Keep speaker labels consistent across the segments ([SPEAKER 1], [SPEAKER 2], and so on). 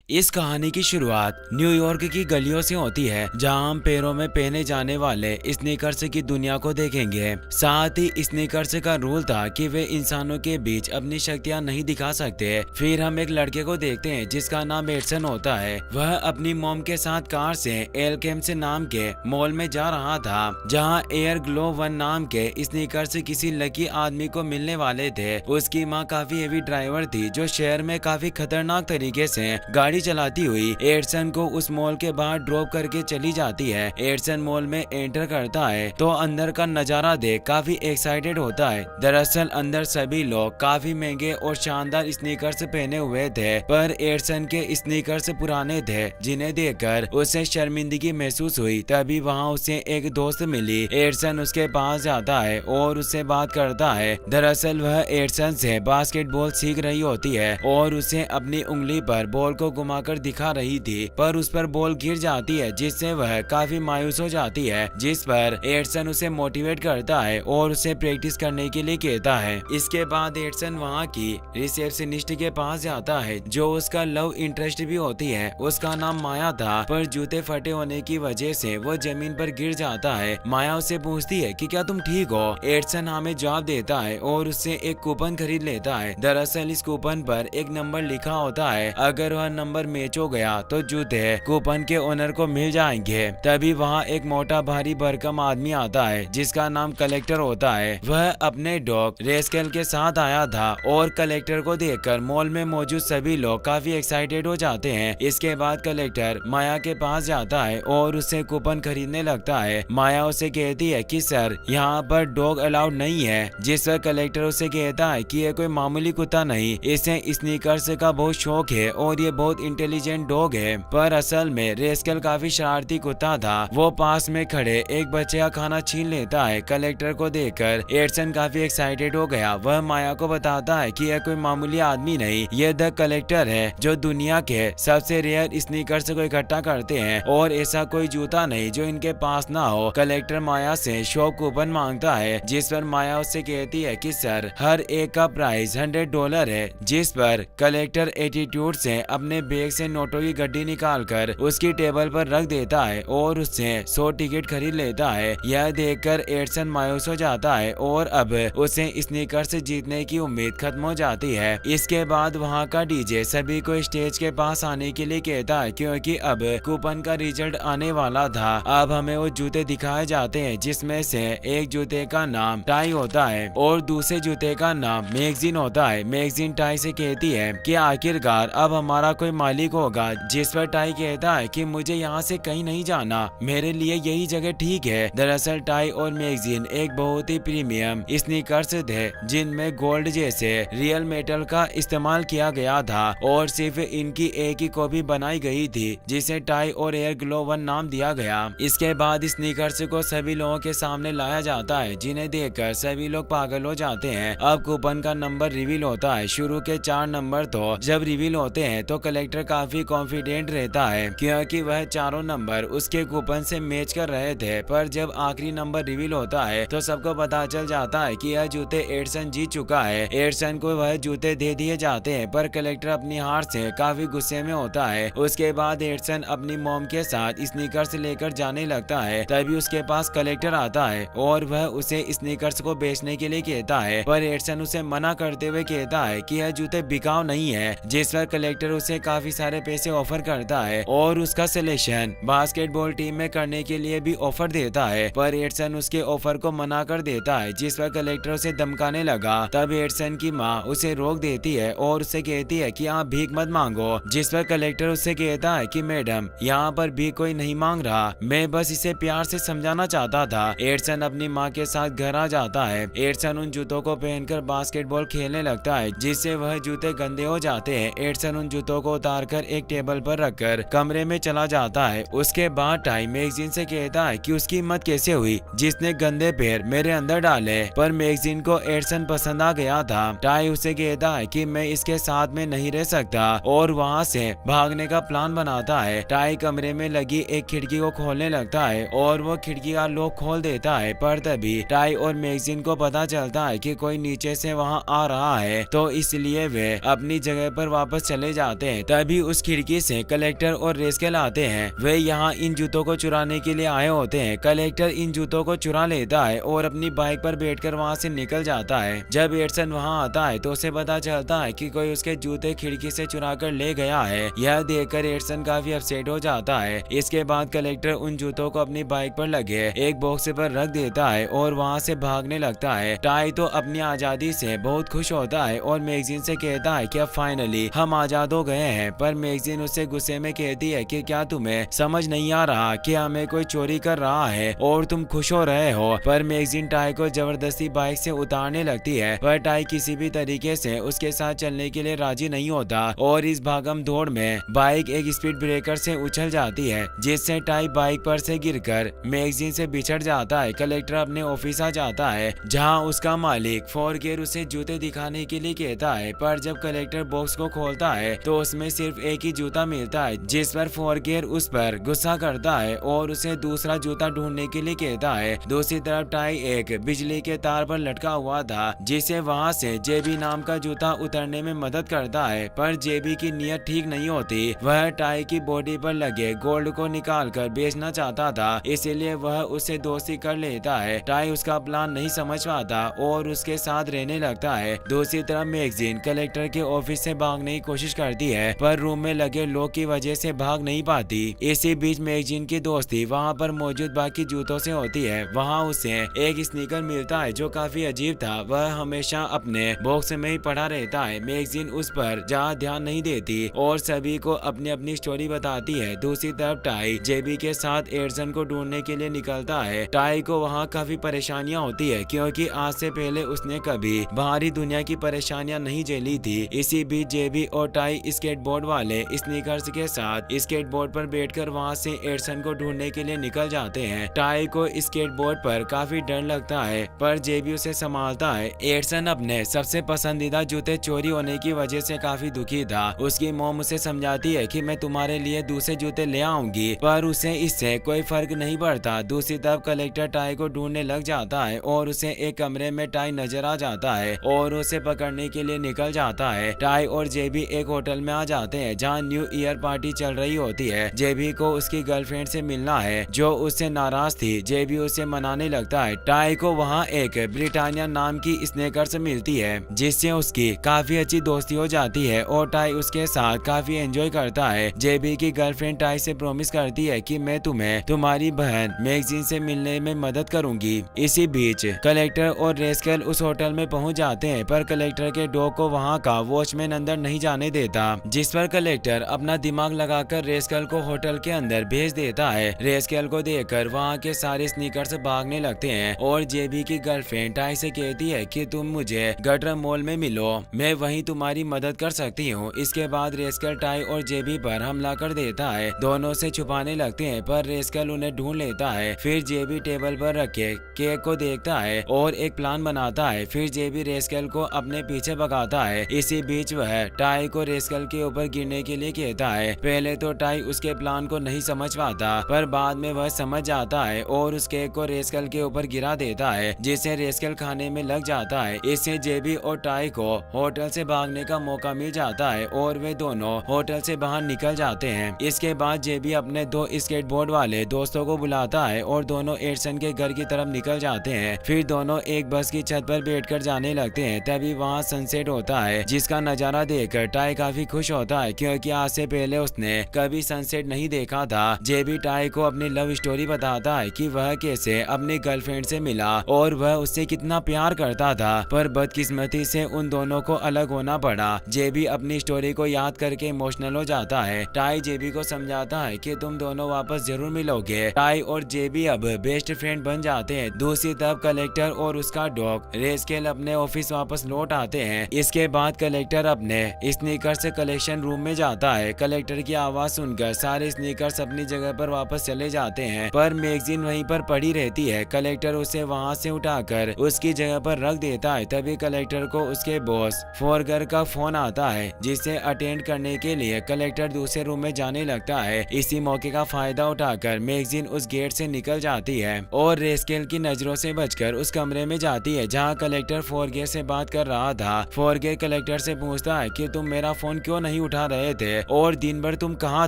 [SPEAKER 1] इस कहानी की शुरुआत न्यूयॉर्क की गलियों से होती है, जहां हम पैरों में पहने जाने वाले स्नीकर्स की दुनिया को देखेंगे। साथ ही स्नीकर्स का रूल था कि वे इंसानों के बीच अपनी शक्तियां नहीं दिखा सकते। फिर हम एक लड़के को देखते हैं जिसका नाम एडसन होता है। वह अपनी मॉम के साथ कार से एलकेम्स नाम के मॉल में जा रहा था, जहां एयर ग्लो 1 नाम के स्नीकर्स किसी लकी आदमी को मिलने वाले थे। उसकी माँ काफी हेवी ड्राइवर थी, जो शहर में काफी खतरनाक तरीके से गाड़ी चलाती हुई एडसन को उस मॉल के बाहर ड्रॉप करके चली जाती है। एडसन मॉल में एंटर करता है तो अंदर का नजारा देख काफी एक्साइटेड होता है। दरअसल अंदर सभी लोग काफी महंगे और शानदार स्नीकर्स पहने हुए थे, पर एडसन के स्नीकर्स पुराने थे, जिन्हें देखकर उसे शर्मिंदगी महसूस हुई। तभी वहाँ उसे एक दोस्त मिली। एडसन उसके पास जाता है और उससे बात करता है। दरअसल वह एडसन से बास्केटबॉल सीख रही होती है और उसे अपनी उंगली पर बॉल को घुमाकर दिखा रही थी, पर उस पर बॉल गिर जाती है, जिससे वह काफी मायूस हो जाती है। जिस पर एडसन उसे मोटिवेट करता है और उसे प्रैक्टिस करने के लिए कहता है। इसके बाद एडसन वहाँ की रिसेप्शनिस्ट के पास जाता है, जो उसका लव इंटरेस्ट भी होती है। उसका नाम माया था, पर जूते फटे होने की वजह से वो जमीन पर गिर जाता है। माया उससे पूछती है कि क्या तुम ठीक हो? एडसन हमें जवाब देता है और उससे एक कूपन खरीद लेता है। दरअसल इस कूपन पर एक नंबर लिखा होता है, अगर वह नंबर मैच हो गया तो जूते कूपन के ओनर को मिल जाएंगे। तभी वहाँ एक मोटा भारी भरकम आदमी आता है, जिसका नाम कलेक्टर होता है। वह अपने डॉग रेस्केल के साथ आया था और कलेक्टर को देखकर मॉल में मौजूद सभी लोग काफी एक्साइटेड हो जाते हैं। इसके बाद कलेक्टर माया के पास जाता है और उससे कूपन खरीदने लगता है। माया उसे कहती है कि सर, यहाँ पर डॉग अलाउड नहीं है, जिस पर कलेक्टर उसे कहता है कि यह कोई मामूली कुत्ता नहीं, इसे स्नीकर्स का बहुत शौक है और ये बहुत इंटेलिजेंट डॉग है। पर असल में रेस्केल काफी शरारती कुत्ता था। वो पास में खड़े एक बच्चे का खाना छीन लेता है। कलेक्टर को देखकर एडसन काफी एक्साइटेड हो गया। वह माया को बताता है कि यह कोई मामूली आदमी नहीं, यह द कलेक्टर है, जो दुनिया के सबसे रेयर स्नीकर्स को इकट्ठा करते हैं, और ऐसा कोई जूता नहीं जो इनके पास ना हो। कलेक्टर माया से शॉप कूपन मांगता है, जिस पर माया उससे कहती है कि सर, हर एक का प्राइस $100 है। जिस पर कलेक्टर एटीट्यूड से अपने बैग से नोटों की गड्डी निकालकर उसकी टेबल पर रख देता है और उससे 100 टिकट खरीद लेता है। यह देखकर एडसन मायूस हो जाता है और अब उसे स्नीकर्स जीतने की उम्मीद खत्म हो जाती है। इसके बाद वहाँ का डीजे सभी को स्टेज के पास आने के लिए कहता है, क्योंकि अब कूपन का रिजल्ट आने वाला था। अब हमें वो जूते दिखाए जाते हैं, जिसमें से एक जूते का नाम टाई होता है और दूसरे जूते का नाम मैगजीन होता है। मैगजीन टाई से कहती है कि आखिरकार अब हमारा कोई मालिक होगा, जिस पर टाई कहता है कि मुझे यहाँ से कहीं नहीं जाना, मेरे लिए यही जगह ठीक है। दरअसल टाई और मैगजीन एक बहुत ही प्रीमियम स्नीकर्स थे, जिनमें गोल्ड जैसे रियल मेटल का इस्तेमाल किया गया था और सिर्फ इनकी एक ही कॉपी बनाई गई थी, जिसे टाई और एयर ग्लो 1 नाम दिया गया। इसके बाद स्नीकर्स को सभी लोगों के सामने लाया जाता है, जिन्हें देखकर सभी लोग पागल हो जाते हैं। अब कूपन का नंबर रिवील होता है। शुरू के 4 नंबर तो जब रिवील होते हैं तो कलेक्टर काफी कॉन्फिडेंट रहता है, क्योंकि वह चारों नंबर उसके कूपन से मैच कर रहे थे। पर जब आखिरी नंबर रिवील होता है तो सबको पता चल जाता है कि यह जूते एडसन जीत चुका है। एडसन को वह जूते दे दिए जाते हैं, पर कलेक्टर अपनी हार से काफी गुस्से में होता है। उसके बाद एडसन अपनी मॉम के साथ स्नीकर्स लेकर जाने लगता है। तभी उसके पास कलेक्टर आता है और वह उसे स्नीकर्स को बेचने के लिए कहता है, पर एडसन उसे मना करते हुए कहता है कि यह जूते बिकाऊ नहीं है। जिस पर कलेक्टर उसे काफी सारे पैसे ऑफर करता है और उसका सिलेक्शन बास्केटबॉल टीम में करने के लिए भी ऑफर देता है, पर एडसन उसके ऑफर को मना कर देता है। जिस पर कलेक्टर उसे धमकाने लगा। तब एडसन की माँ उसे रोक देती है और उसे कहती है कि आप भीख मत मांगो। जिस पर कलेक्टर उससे कहता है कि मैडम, यहाँ पर भीख कोई नहीं मांग रहा, मैं बस इसे प्यार से समझाना चाहता था। एडसन अपनी माँ के साथ घर आ जाता है। एडसन उन जूतों को पहनकर बास्केटबॉल खेलने लगता है, जिससे वह जूते गंदे हो जाते हैं। एडसन उन जूतों को उतारकर एक टेबल पर रखकर कमरे में चला जाता है। उसके बाद टाई मैगजीन से कहता है कि उसकी हिम्मत कैसे हुई, जिसने गंदे पैर मेरे अंदर डाले। पर मैगजीन को एडसन पसंद आ गया था। टाई उसे कहता है कि मैं इसके साथ में नहीं रह सकता और वहाँ से भागने का प्लान बनाता है। टाई कमरे में लगी एक खिड़की को खोलने लगता है और वो खिड़की का लॉक खोल देता है, पर तभी टाई और मैगजीन को पता चलता है कि कोई नीचे से वहाँ आ रहा है, तो इसलिए वे अपनी जगह पर वापस चले जाते हैं। तभी उस खिड़की से कलेक्टर और रेस्केल आते हैं। वे यहाँ इन जूतों को चुराने के लिए आए होते हैं। कलेक्टर इन जूतों को चुरा लेता है और अपनी बाइक पर बैठकर वहाँ से निकल जाता है। जब एडसन वहाँ आता है तो उसे पता चलता है कि कोई उसके जूते खिड़की से चुरा कर ले गया है। यह देखकर एडसन काफी अपसेट हो जाता है। इसके बाद कलेक्टर उन जूतों को अपनी बाइक पर लगे एक बॉक्स पर रख देता है और वहाँ से भागने लगता है। टाई तो अपनी आजादी से बहुत खुश होता है और मैगजीन से कहता है कि अब फाइनली हम आजाद हो गए हैं। पर मैगजीन उससे गुस्से में कहती है कि क्या तुम्हें समझ नहीं आ रहा कि हमें कोई चोरी कर रहा है और तुम खुश हो रहे हो। पर मैगजीन टाई को जबरदस्ती बाइक से उतारने लगती है, पर टाई किसी भी तरीके से उसके साथ चलने के लिए राजी नहीं होता और इस भागम दौड़ में बाइक एक स्पीड ब्रेकर से उछल जाती है, जिससे टाई बाइक पर से गिरकर मैगजीन से बिछड़ जाता है। कलेक्टर अपने ऑफिस आ जाता है जहां उसका मालिक फोरगेर उसे जूते दिखाने के लिए कहता है, पर जब कलेक्टर बॉक्स को खोलता है तो उसमें सिर्फ एक ही जूता मिलता है, जिस पर फोरगेर उस पर गुस्सा करता है और उसे दूसरा जूता ढूंढने के लिए कहता है। दूसरी तरफ टाई एक बिजली के तार पर लटका हुआ था, जिसे वहां से जेबी नाम का जूता उतरने में मदद करता है, पर जेबी की नीयत ठीक नहीं होती। वह टाई की बॉडी पर लगे गोल्ड को निकाल कर बेचना चाहता था, इसीलिए वह उससे दोस्ती कर लेता है। टाई उसका प्लान नहीं समझ पाता और उसके साथ रहने लगता है। दूसरी तरफ मैगजीन कलेक्टर के ऑफिस से भागने की कोशिश करती है, पर रूम में लगे लोग की वजह से भाग नहीं पाती। इसी बीच मैगजीन की दोस्ती वहाँ पर मौजूद बाकी जूतों से होती है। वहाँ उसे एक स्नीकर मिलता है जो काफी अजीब था। वह हमेशा अपने बॉक्स में ही पड़ा रहता है। मैगजीन उस पर ज्यादा ध्यान नहीं देती और सभी को अपनी अपनी स्टोरी बताती है। दूसरी तरफ टाई जेबी के साथ एडसन को ढूंढने के लिए निकलता है। टाई को वहाँ काफी परेशानियां होती है, क्योंकि आज से पहले उसने कभी बाहरी दुनिया की परेशानियां नहीं झेली थी। इसी बीच जेबी और टाई स्केटबोर्ड वाले स्नीकर्स के साथ स्केटबोर्ड पर बैठकर वहाँ से एडसन को ढूंढने के लिए निकल जाते हैं। टाई को स्केटबोर्ड पर काफी डर लगता है, पर जेबी उसे संभालता है। एडसन अपने सबसे पसंदीदा जूते चोरी होने की वजह से काफी दुखी था। उसकी मॉम उसे समझाती है कि मैं तुम्हारे लिए दूसरे जूते ले आऊंगी, पर उसे इससे कोई फर्क नहीं पड़ता। दूसरी तरफ कलेक्टर टाई को ढूंढने लग जाता है और उसे एक कमरे में टाई नजर आ जाता है और उसे पकड़ने के लिए निकल जाता है। टाई और जेबी एक होटल में आ जाते हैं जहाँ न्यू ईयर पार्टी चल रही होती है। जेबी को उसकी गर्लफ्रेंड से मिलना है जो उससे नाराज थी। जेबी उसे मनाने लगता है। टाई को वहाँ एक ब्रिटानिया नाम की स्नेकर्स मिलती है, जिससे उसकी काफी अच्छी दोस्ती हो जाती है और टाई उसके साथ काफी एंजॉय करता है। जेबी की गर्लफ्रेंड टाई से प्रॉमिस करती है कि मैं तुम्हें तुम्हारी बहन मैगजीन से मिलने में मदद करूंगी। इसी बीच कलेक्टर और रेस्केल उस होटल में पहुंच जाते हैं, पर कलेक्टर के डॉग को वहां का वॉचमैन अंदर नहीं जाने देता, जिस पर कलेक्टर अपना दिमाग लगाकर रेस्केल को होटल के अंदर भेज देता है। रेस्केल को देखकर वहां के सारे स्नीकर्स भागने लगते हैं और जेबी की गर्लफ्रेंड टाई से कहती है कि तुम मुझे गटर मॉल में मिलो, मैं वहीं तुम्हारी मदद कर सकती हूँ। इसके बाद रेस्केल टाई और जेबी पर हमला कर देता है। दोनों से छुपाने लगते हैं, पर रेस्केल उन्हें ढूंढ लेता है। फिर जेबी टेबल पर रखे केक को देखता है और एक प्लान बनाता है। फिर जेबी रेस्केल को अपने पीछे भगाता है। इसी बीच वह टाई को रेस्केल के ऊपर गिरने के लिए कहता है। पहले तो टाई उसके प्लान को नहीं समझ पाता, पर बाद में वह समझ जाता है और उस केक को रेस्केल के ऊपर गिरा देता है, जिससे रेस्केल खाने में लग जाता है। इससे जेबी और टाई को होटल से भागने का मौका मिल जाता है और वे दोनों होटल से बाहर निकल जाते हैं। इसके बाद जेबी अपने दो स्केटबोर्ड वाले दोस्तों को बुलाता है और दोनों एडसन के घर की तरफ निकल जाते हैं। फिर दोनों एक बस की छत पर बैठकर जाने लगते हैं। तभी वहाँ सनसेट होता है, जिसका नजारा देखकर टाई काफी खुश होता है, क्योंकि आज से पहले उसने कभी सनसेट नहीं देखा था। जेबी टाई को अपनी लव स्टोरी बताता है कि वह कैसे अपनी गर्लफ्रेंड से मिला और वह उससे कितना प्यार करता था, पर बदकिस्मती से उन दोनों को अलग होना पड़ा। जेबी अपनी स्टोरी को याद करके इमोशनल हो जाता है। टाई जेबी को समझाता है कि तुम दोनों वापस जरूर मिलोगे। टाई और जेबी अब बेस्ट फ्रेंड बन जाते हैं। दूसरी तरफ कलेक्टर और उसका डॉग रेस्केल अपने ऑफिस वापस लौट आते हैं। इसके बाद कलेक्टर अपने स्नीकर से कलेक्शन रूम में जाता है। कलेक्टर की आवाज सुनकर सारे स्नीकर्स अपनी जगह पर वापस चले जाते हैं, पर मैगजीन वहीं पर पड़ी रहती है। कलेक्टर उसे वहां से उठाकर उसकी जगह पर रख देता है। तभी कलेक्टर को उसके बॉस फोरगर का फोन आता है, जिसे अटेंड करने के लिए कलेक्टर दूसरे रूम में जाने लगता है। इसी मौके का फायदा उठाकर मैगजीन उस गेट से निकल जाती है और रेस्केल की नजरों से बचकर उस कमरे में जाती है जहां कलेक्टर फोरगर से बात कर रहा था। फोरगर कलेक्टर से पूछता है कि तुम मेरा फोन क्यों नहीं उठा रहे थे और दिन भर तुम कहाँ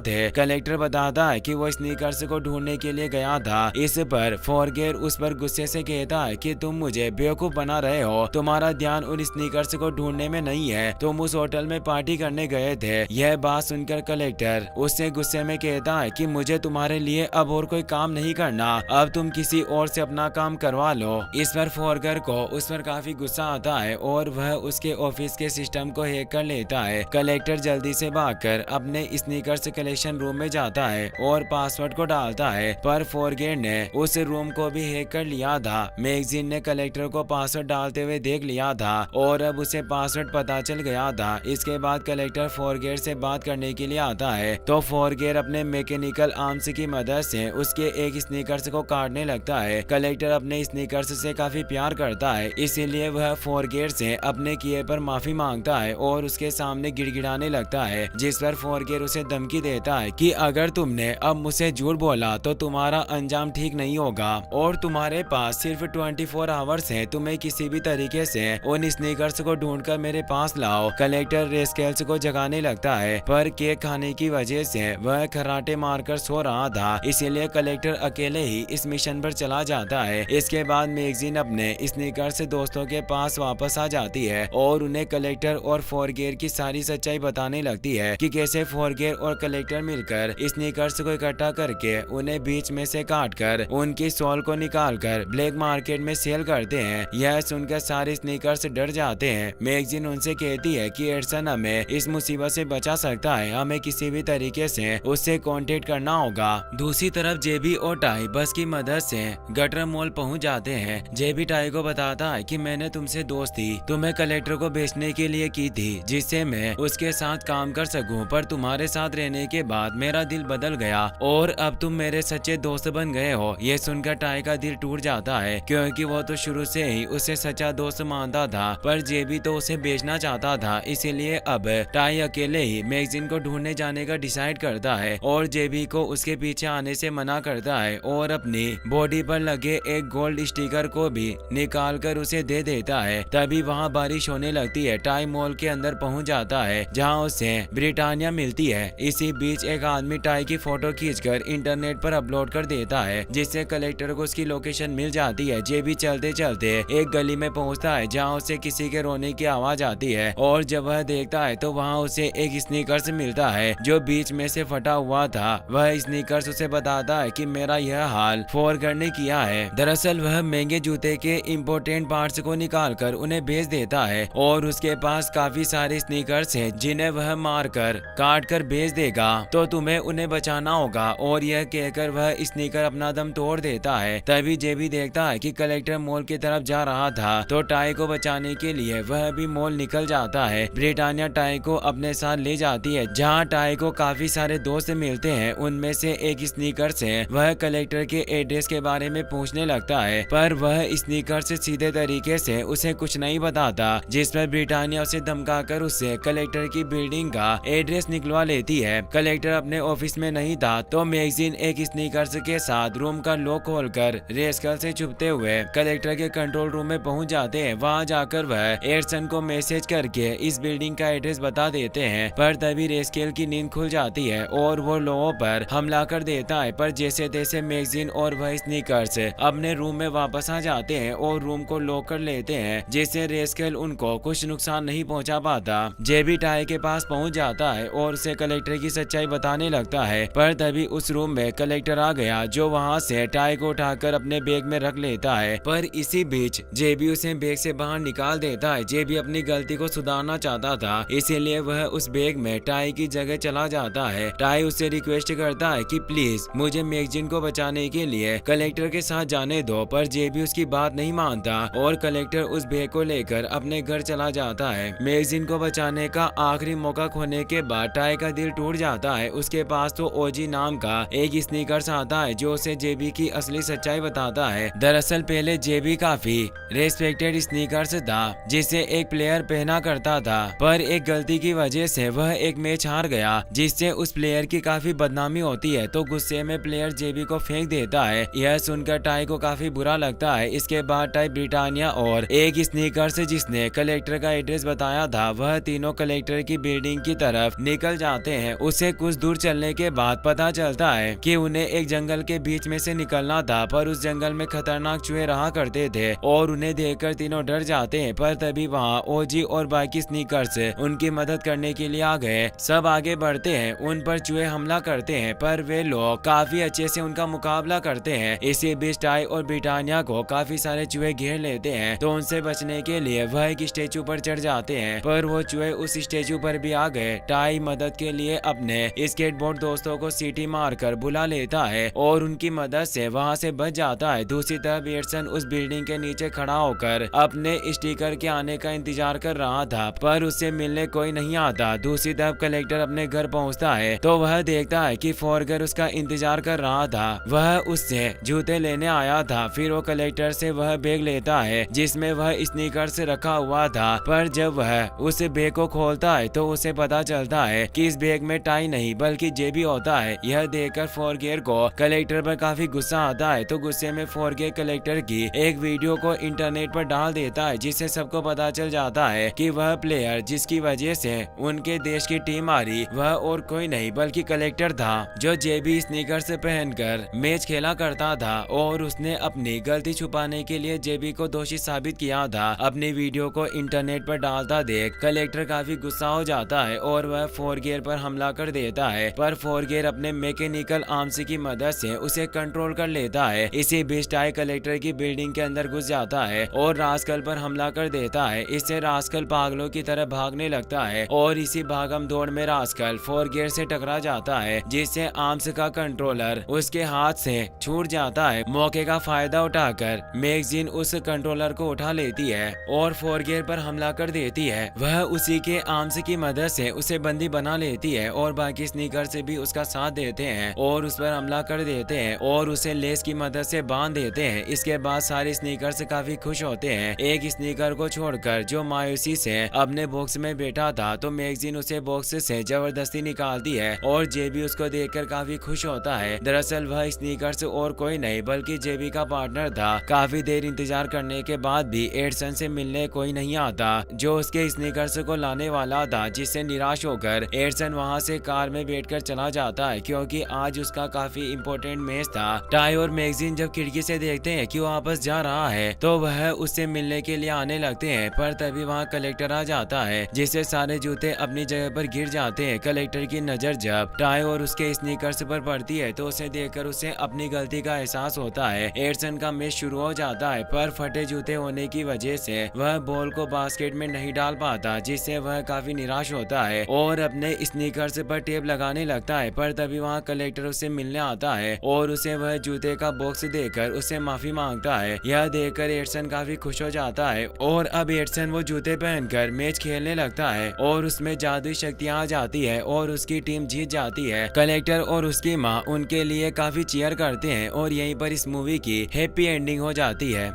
[SPEAKER 1] थे। कलेक्टर बताता है कि वो स्नीकर्स को ढूंढने के लिए गया था। इस पर फॉरगेर उस पर गुस्से से कहता है कि तुम मुझे बेवकूफ बना रहे हो, तुम्हारा ध्यान उन स्नीकर्स को ढूंढने में नहीं है, तुम उस होटल में पार्टी करने गए थे। यह बात सुनकर कलेक्टर उससे गुस्से में कहता है कि मुझे तुम्हारे लिए अब और कोई काम नहीं करना, अब तुम किसी और से अपना काम करवा लो। इस पर फॉरगर को उस पर काफी गुस्सा आता है और वह उसके ऑफिस के सिस्टम को हैक कर लेता है। कलेक्टर जल्दी से भागकर अपने स्नीकर्स कलेक्शन रूम में जाता है और पासवर्ड को डालता है, पर फॉरगेर ने उस रूम को भी हैक कर लिया था। मैगजीन ने कलेक्टर को पासवर्ड डालते हुए देख लिया था और अब उसे पासवर्ड पता चल गया था। इसके बाद कलेक्टर फॉरगेर से बात करने के लिए आता है तो फॉरगेर अपने मैकेनिकल आर्म्स की मदद से उसके एक स्नीकर्स को काटने लगता है। कलेक्टर अपने स्नीकर्स से काफी प्यार करता है, इसीलिए वह फॉरगेर से अपने किए पर माफी मांगता है और उसके सामने गिड़गिड़ाने लगता है, जिस पर फॉरगेर उसे धमकी देता है कि अगर तुमने अब मुझसे झूठ बोला तो तुम्हारा अंजाम ठीक नहीं होगा और तुम्हारे पास सिर्फ 24 आवर्स है, तुम्हें किसी भी तरीके से उन स्नीकर्स को ढूंढकर मेरे पास लाओ। कलेक्टर रेस्केल्स को जगाने लगता है, पर केक खाने की वजह से वह खर्राटे मारकर सो रहा था, इसीलिए कलेक्टर अकेले ही इस मिशन पर चला जाता है। इसके बाद मैगजीन अपने स्नीकर्स दोस्तों के पास वापस आ जाती है और उन्हें कलेक्टर और फॉरगेर की सारी सच्चाई बताने लगती है कि कैसे फॉरगेर और कलेक्टर मिलकर स्नीकर्स को इकट्ठा करके उन्हें बीच में से काटकर उनकी सोल को निकालकर ब्लैक मार्केट में सेल करते हैं। यह सुनकर सारे स्नीकर्स डर जाते हैं। मैगजीन उनसे कहती है कि एडसन हमें इस मुसीबत से बचा सकता है, हमें किसी भी तरीके से उससे कांटेक्ट करना होगा। दूसरी तरफ जेबी और टाई बस की मदद से गटर मॉल पहुंच जाते हैं। जेबी टाई को बताता है कि मैंने तुमसे दोस्ती तुम्हें कलेक्टर को बेचने के लिए की थी, जिससे मैं उसके साथ काम कर सकूं, पर तुम्हारे साथ रहने के बाद मेरा दिल बदल गया और अब तुम मेरे सच्चे दोस्त बन गए हो। ये सुनकर टाई का दिल टूट जाता है, क्योंकि वो तो शुरू से ही उसे सच्चा दोस्त मानता था, पर जेबी तो उसे बेचना चाहता था। इसीलिए अब टाई अकेले ही मैगजीन को ढूंढने जाने का डिसाइड करता है और जेबी को उसके पीछे आने से मना करता है और अपनी बॉडी पर लगे एक गोल्ड स्टिकर को भी निकाल कर उसे दे देता है। तभी वहाँ बारिश होने लगती है। टाई मॉल के अंदर पहुँच जाता है जहाँ उसे ब्रिटानिया मिलती है। इसी बीच एक आदमी टाई की फोटो खींचकर इंटरनेट पर अपलोड कर देता है, जिससे कलेक्टर को उसकी लोकेशन मिल जाती है। जेबी चलते चलते एक गली में पहुंचता है जहां उसे किसी के रोने की आवाज आती है और जब वह देखता है तो वहां उसे एक स्नीकर्स मिलता है जो बीच में से फटा हुआ था। वह स्नीकर्स उसे बताता है कि मेरा यह हाल फॉरगेर ने किया है। दरअसल वह महंगे जूते के इम्पोर्टेंट पार्ट्स को निकालकर उन्हें बेच देता है और उसके पास काफी सारे स्नीकर्स हैं जिन्हें वह मारकर काट कर बेच देगा, तो तुम्हें उन्हें बचाना होगा। और यह कहकर वह स्नीकर अपना दम तोड़ देता है। तभी जेबी देखता है कि कलेक्टर मॉल की तरफ जा रहा था, तो टाई को बचाने के लिए वह भी मॉल निकल जाता है। ब्रिटानिया टाई को अपने साथ ले जाती है, जहां टाई को काफी सारे दोस्त मिलते हैं। उनमें से एक स्नीकर से वह कलेक्टर के एड्रेस के बारे में पूछने लगता है, पर वह स्नीकर से सीधे तरीके से उसे कुछ नहीं बताता, जिस पर ब्रिटानिया उसे धमकाकर उससे कलेक्टर की बिल्डिंग का एड्रेस निकलवा लेती है। कलेक्टर अपने ऑफिस में नहीं था, तो मैगजीन एक स्नीकर्स के साथ रूम का लॉक खोलकर रेस्कल से छुपते हुए कलेक्टर के कंट्रोल रूम में पहुंच जाते हैं। वहां जाकर वह एडसन को मैसेज करके इस बिल्डिंग का एड्रेस बता देते हैं, पर तभी रेस्केल की नींद खुल जाती है और वो लोगों पर हमला कर देता है। पर जैसे तैसे मैगजीन और वह स्नीकर्स अपने रूम में वापस आ जाते हैं और रूम को लॉक कर लेते हैं, जिससे रेस्केल उनको कुछ नुकसान नहीं पहुंचा पाता। जेबी टाई के पास पहुंच जाता है और उसे कलेक्टर की सच्चाई बताने लगता है, पर तभी उस रूम में कलेक्टर आ गया, जो वहां से टाई को उठाकर अपने बैग में रख लेता है। पर इसी बीच जेबी उसे बैग से बाहर निकाल देता है। जेबी अपनी गलती को सुधारना चाहता था, इसीलिए वह उस बैग में टाई की जगह चला जाता है। टाई उससे रिक्वेस्ट करता है कि प्लीज मुझे मैगजीन को बचाने के लिए कलेक्टर के साथ जाने दो, पर जेबी उसकी बात नहीं मानता और कलेक्टर उस बैग को लेकर अपने घर चला जाता है। मैगजीन को बचाने का आखिरी मौका खोने के बाद टाई का दिल टूट जाता है। उसके पास तो ओजी नाम का एक स्नीकर्स आता है जो उसे जेबी की असली सच्चाई बताता है। दरअसल पहले जेबी काफी रेस्पेक्टेड स्नीकर्स था, जिसे एक प्लेयर पहना करता था, पर एक गलती की वजह से वह एक मैच हार गया, जिससे उस प्लेयर की काफी बदनामी होती है। तो गुस्से में प्लेयर जेबी को फेंक देता है। यह सुनकर टाई को काफी बुरा लगता है। इसके बाद टाई ब्रिटानिया और एक स्नीकर्स जिसने कलेक्टर का एड्रेस बताया था, वह तीनों कलेक्टर की बिल्डिंग बिल्डिंग की तरफ निकल जाते हैं। उसे कुछ दूर चलने के बाद पता चलता है कि उन्हें एक जंगल के बीच में से निकलना था, पर उस जंगल में खतरनाक चूहे रहा करते थे और उन्हें देखकर तीनों डर जाते हैं। पर तभी वहाँ ओजी और बाकी स्नीकर्स उनकी मदद करने के लिए आ गए। सब आगे बढ़ते हैं, उन पर चूहे हमला करते हैं, पर वे लोग काफी अच्छे से उनका मुकाबला करते हैं। इसी बीच टाई और ब्रिटानिया को काफी सारे चूहे घेर लेते हैं, तो उनसे बचने के लिए वह एक स्टेचू पर चढ़ जाते हैं, पर वो चूहे उस स्टेचू पर भी आ गए। टाई मदद के लिए अपने स्केटबोर्ड दोस्तों को सीटी मारकर बुला लेता है और उनकी मदद से वहां से बच जाता है। दूसरी तरफ एडसन उस बिल्डिंग के नीचे खड़ा होकर अपने स्टिकर के आने का इंतजार कर रहा था, पर उससे मिलने कोई नहीं आता। दूसरी तरफ कलेक्टर अपने घर पहुंचता है तो वह देखता है कि फॉरगर उसका इंतजार कर रहा था। वह उससे जूते लेने आया था। फिर वो कलेक्टर से वह बैग लेता है जिसमें वह स्नीकर से रखा हुआ था, पर जब वह उस बैग को खोलता है तो उसे पता चलता है कि इस बैग में टाई नहीं बल्कि जेबी होता है। यह देखकर फॉरगेर को कलेक्टर पर काफी गुस्सा आता है, तो गुस्से में फॉरगेर कलेक्टर की एक वीडियो को इंटरनेट पर डाल देता है, जिससे सबको पता चल जाता है कि वह प्लेयर जिसकी वजह से उनके देश की टीम हारी वह और कोई नहीं बल्कि कलेक्टर था, जो जेबी स्नीकर से पहनकर मैच खेला करता था और उसने अपनी गलती छुपाने के लिए जेबी को दोषी साबित किया था। अपनी वीडियो को इंटरनेट पर डालता देख कलेक्टर काफी गुस्सा हो जाता है और वह फॉरगेर पर हमला कर देता है, पर फॉरगेर अपने मैकेनिकल आर्म्स की मदद से उसे कंट्रोल कर लेता है। इसी बीच टाई कलेक्टर की बिल्डिंग के अंदर घुस जाता है और रास्कल पर हमला कर देता है। इससे रास्कल पागलों की तरह भागने लगता है और इसी भागम दौड़ में रास्कल फॉरगेर से टकरा जाता है, जिससे आर्म्स का कंट्रोलर उसके हाथ से छूट जाता है। मौके का फायदा उठाकर मैगजीन उस कंट्रोलर को उठा लेती है और फॉरगेर पर हमला कर देती है। वह उसी के आर्म्स की मदद से उसे बंदी बना लेती है और बाकी स्नीकर से भी उसका साथ देते हैं और उस पर हमला कर देते हैं और उसे लेस की मदद से बांध देते हैं। इसके बाद सारे स्नीकर से काफी खुश होते हैं, एक स्नीकर को छोड़कर जो मायूसी से अपने बॉक्स में बैठा था। तो मैगजीन उसे बॉक्स से जबरदस्ती निकालती है और जेबी उसको देखकर काफी खुश होता है। दरअसल वह स्नीकर से और कोई नहीं बल्कि जेबी का पार्टनर था। काफी देर इंतजार करने के बाद भी एडसन से मिलने कोई नहीं आता, जो उसके स्नीकर्स को लाने वाला था, जिससे निराश होकर एडसन वहां से कार में बैठकर चला जाता है, क्योंकि आज उसका काफी इम्पोर्टेंट मैच था। टाई और मैगजीन जब खिड़की से देखते हैं कि वो वापस जा रहा है तो वह उससे मिलने के लिए आने लगते हैं, पर तभी वहाँ कलेक्टर आ जाता है, जिससे सारे जूते अपनी जगह पर गिर जाते हैं। कलेक्टर की नजर जब टाई और उसके स्नीकर्स पर पड़ती है तो उसे देखकर उसे अपनी गलती का एहसास होता है। एडसन का मैच शुरू हो जाता है, पर फटे जूते होने की वजह से वह बॉल को बास्केट में नहीं डाल पाता, जिससे वह काफी निराश होता है और अपने स्नीकर्स पर टेप लगाने लगता है। पर तभी वहाँ कलेक्टर उससे मिलने आता है और उसे वह जूते का बॉक्स देकर उससे माफी मांगता है। यह देखकर एडसन काफी खुश हो जाता है और अब एडसन वो जूते पहनकर मैच खेलने लगता है और उसमें जादुई शक्तियां आ जाती है और उसकी टीम जीत जाती है। कलेक्टर और उसकी माँ उनके लिए काफी चीयर करते हैं और यहीं पर इस मूवी की हैप्पी एंडिंग हो जाती है।